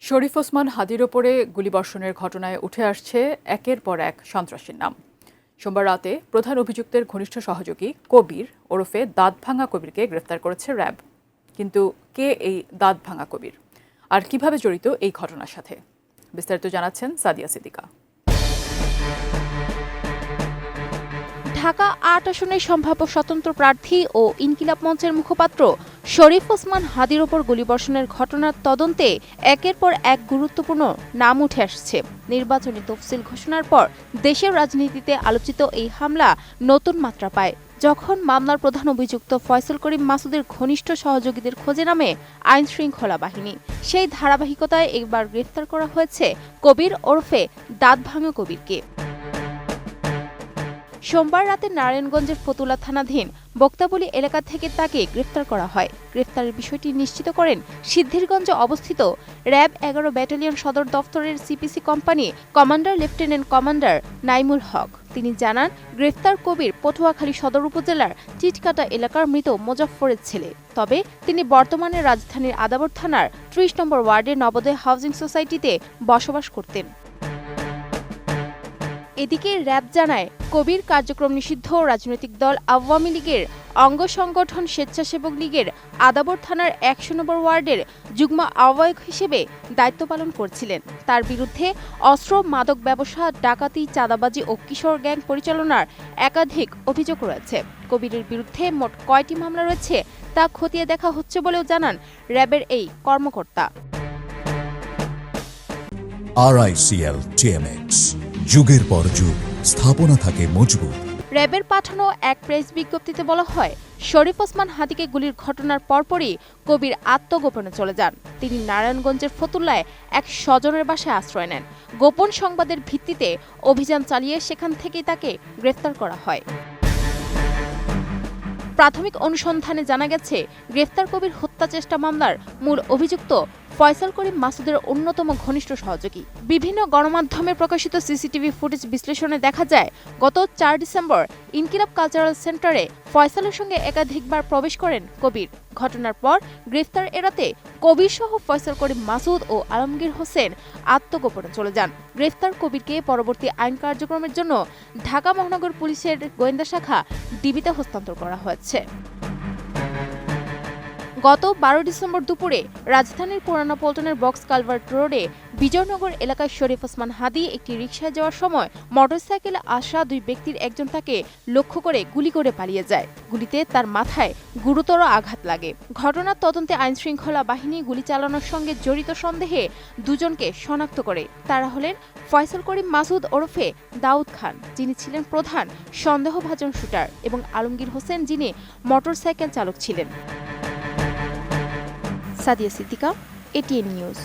শরীফ ওসমান হাদির ওপরে গুলিবর্ষণের ঘটনায় উঠে আসছে একের পর এক সন্ত্রাসীর নাম। সোমবার রাতে প্রধান অভিযুক্তের ঘনিষ্ঠ সহযোগী কবির ওরফে দাঁতভাঙা কবিরকে গ্রেফতার করেছে র্যাব। কিন্তু কে এই দাঁতভাঙা কবির আর কিভাবে জড়িত এই ঘটনার সাথে, বিস্তারিত জানাচ্ছেন সাদিয়া সিদ্দিকা। ঢাকা ৮ আসনের সম্ভাব্য স্বতন্ত্র প্রার্থী ও ইনকিলাব মঞ্চের মুখপাত্র শরীফ ওসমান হাদির ওপর গুলিবর্ষণের ঘটনার তদন্তে একের পর এক গুরুত্বপূর্ণ নাম উঠে আসছে। নির্বাচনী তফসিল ঘোষণার পর দেশের রাজনীতিতে আলোচিত এই হামলা নতুন মাত্রা পায় যখন মামলার প্রধান অভিযুক্ত ফয়সাল করিম মাসুদের ঘনিষ্ঠ সহযোগীদের খোঁজে নামে আইন শৃঙ্খলা বাহিনী। সেই ধারাবাহিকতায় এবার গ্রেফতার করা হয়েছে কবির ওরফে দাঁতভাঙা কবিরকে। সোমবার রাতে নারায়ণগঞ্জের ফতুল্লা থানাধীন বক্তাবলী এলাকা থেকে তাকে গ্রেফতার করা হয়। গ্রেফতারের বিষয়টি নিশ্চিত করেন সিদ্ধিরগঞ্জে অবস্থিত র্যাব ১১ ব্যাটালিয়ন সদর দফতরের CPC company commander lieutenant commander Naimul Haque. তিনি জানান, গ্রেফতার কবির পটুয়াখালী সদর উপজেলার চিটকাটা এলাকার মৃত মোজাফফরের ছেলে। তবে তিনি বর্তমানে রাজধানীর আদাবর থানার ৩০ নম্বর ওয়ার্ডের নবোদয় হাউজিং সোসাইটিতে বসবাস করতেন। এদিকে র্যাব জানায়, কবির কার্যক্রম নিষিদ্ধ রাজনৈতিক দল আওয়ামী লীগের অঙ্গ সংগঠন স্বেচ্ছাসেবক লীগের আদাবর থানার ১০০ নম্বর ওয়ার্ডের যুগ্ম আহ্বায়ক হিসেবে দায়িত্ব পালন করছিলেন। তার বিরুদ্ধে অস্ত্র, মাদক ব্যবসা, ডাকাতি, চাঁদাবাজি ও কিশোর গ্যাং পরিচালনার একাধিক অভিযোগ রয়েছে। কবিরের বিরুদ্ধে মোট কয়টি মামলা রয়েছে তা খতিয়ে দেখা হচ্ছে বলেও জানান র্যাবের এই কর্মকর্তা। RICL TMX, যুগের পর যুগ স্থাপনা থাকে মজবুত। র্যাবের পাঠানো এক প্রেস বিজ্ঞপ্তিতে বলা হয়, শরীফ ওসমান হাদিকে গুলির ঘটনার পরপরই কবির আত্মগোপনে চলে যান। তিনি নারায়ণগঞ্জের ফতুল্লায় এক স্বজনের বাসায় আশ্রয় নেন। গোপন সংবাদের ভিত্তিতে অভিযান চালিয়ে সেখান থেকেই তাকে গ্রেফতার করা হয়। প্রাথমিক অনুসন্ধানে জানা গেছে, গ্রেফতার কবির হত্যা চেষ্টা মামলার মূল অভিযুক্ত ফয়সাল করিম মাসুদের অন্যতম ঘনিষ্ঠ সহযোগী। বিভিন্ন গণমাধ্যমে প্রকাশিত সিসিটিভি ফুটেজ বিশ্লেষণে দেখা যায়, গত ৪ ডিসেম্বর ইনকিলাব কালচারাল সেন্টারে ফয়সালের সঙ্গে একাধিকবার প্রবেশ করেন কবির। ঘটনার পর গ্রেফতার এড়াতে কবির সহ ফয়সাল করিম মাসুদ ও আলমগীর হোসেন আত্মগোপনে চলে যান। গ্রেফতার কবিরকে পরবর্তী আইন কার্যক্রমের জন্য ঢাকা মহানগর পুলিশের গোয়েন্দা শাখা ডিবিতে হস্তান্তর করা হয়েছে। গত ১২ ডিসেম্বর দুপুরে রাজধানীর পুরানা পল্টনের বক্স কালভার্ট রোডে বিজয়নগর এলাকায় শরীফ ওসমান হাদি একটি রিকশায় যাওয়ার সময় মোটরসাইকেলে আসা দুই ব্যক্তির একজন তাকে লক্ষ্য করে গুলি করে পালিয়ে যায়। গুলিতে তার মাথায় গুরুতর আঘাত লাগে। ঘটনার তদন্তে আইনশৃঙ্খলা বাহিনী গুলি চালানোর সঙ্গে জড়িত সন্দেহে দুজনকে শনাক্ত করে। তারা হলেন ফয়সাল করিম মাসুদ ওরফে দাউদ খান, যিনি ছিলেন প্রধান সন্দেহভাজন শুটার, এবং আলমগীর হোসেন, যিনি মোটরসাইকেল চালক ছিলেন। Sadia Siddiqua, ATN news.